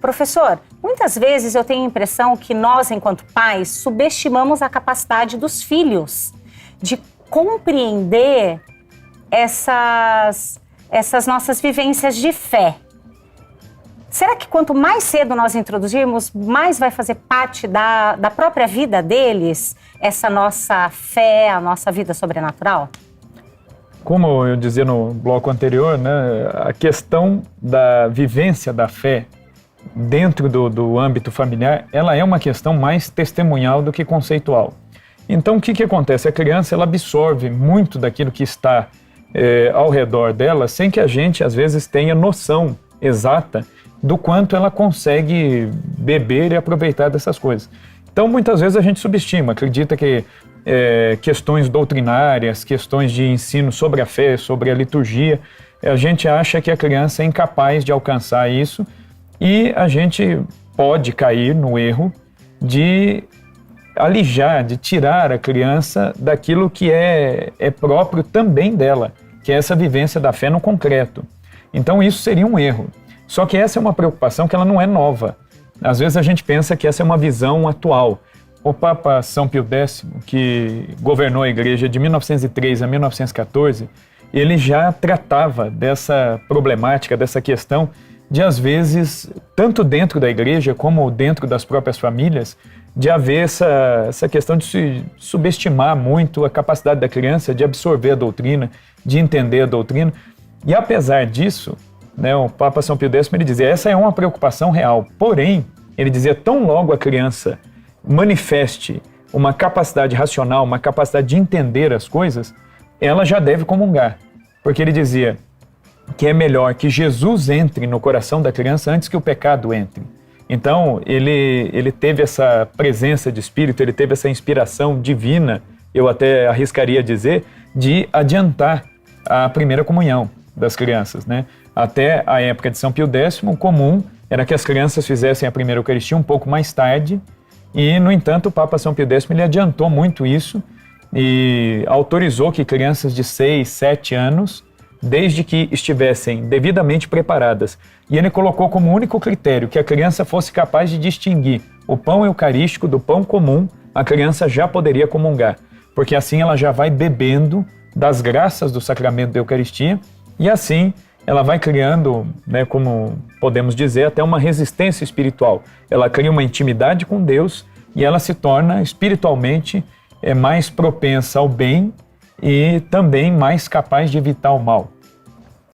Professor, muitas vezes eu tenho a impressão que nós, enquanto pais, subestimamos a capacidade dos filhos de compreender essas nossas vivências de fé. Será que quanto mais cedo nós introduzirmos, mais vai fazer parte da própria vida deles essa nossa fé, a nossa vida sobrenatural? Como eu dizia no bloco anterior, né, a questão da vivência da fé dentro do âmbito familiar, ela é uma questão mais testemunhal do que conceitual. Então, o que acontece? A criança ela absorve muito daquilo que está ao redor dela, sem que a gente, às vezes, tenha noção exata do quanto ela consegue beber e aproveitar dessas coisas. Então, muitas vezes a gente subestima, acredita que questões doutrinárias, questões de ensino sobre a fé, sobre a liturgia, a gente acha que a criança é incapaz de alcançar isso e a gente pode cair no erro de alijar, de tirar a criança daquilo que é próprio também dela, que é essa vivência da fé no concreto. Então isso seria um erro. Só que essa é uma preocupação que ela não é nova. Às vezes a gente pensa que essa é uma visão atual. O Papa São Pio X, que governou a igreja de 1903 a 1914, ele já tratava dessa problemática, dessa questão de, às vezes, tanto dentro da igreja como dentro das próprias famílias, de haver essa questão de se subestimar muito a capacidade da criança de absorver a doutrina, de entender a doutrina. E apesar disso, né, o Papa São Pio X ele dizia, essa é uma preocupação real. Porém, ele dizia, tão logo a criança manifeste uma capacidade racional, uma capacidade de entender as coisas, ela já deve comungar. Porque ele dizia que é melhor que Jesus entre no coração da criança antes que o pecado entre. Então, ele teve essa presença de espírito, ele teve essa inspiração divina, eu até arriscaria dizer, de adiantar a primeira comunhão das crianças, né? Até a época de São Pio X, o comum era que as crianças fizessem a primeira Eucaristia um pouco mais tarde, e, no entanto, o Papa São Pio X ele adiantou muito isso e autorizou que crianças de 6, 7 anos, desde que estivessem devidamente preparadas, e ele colocou como único critério que a criança fosse capaz de distinguir o pão eucarístico do pão comum, a criança já poderia comungar, porque assim ela já vai bebendo das graças do sacramento da Eucaristia, e assim ela vai criando, né, como podemos dizer, até uma resistência espiritual. Ela cria uma intimidade com Deus e ela se torna espiritualmente mais propensa ao bem e também mais capaz de evitar o mal.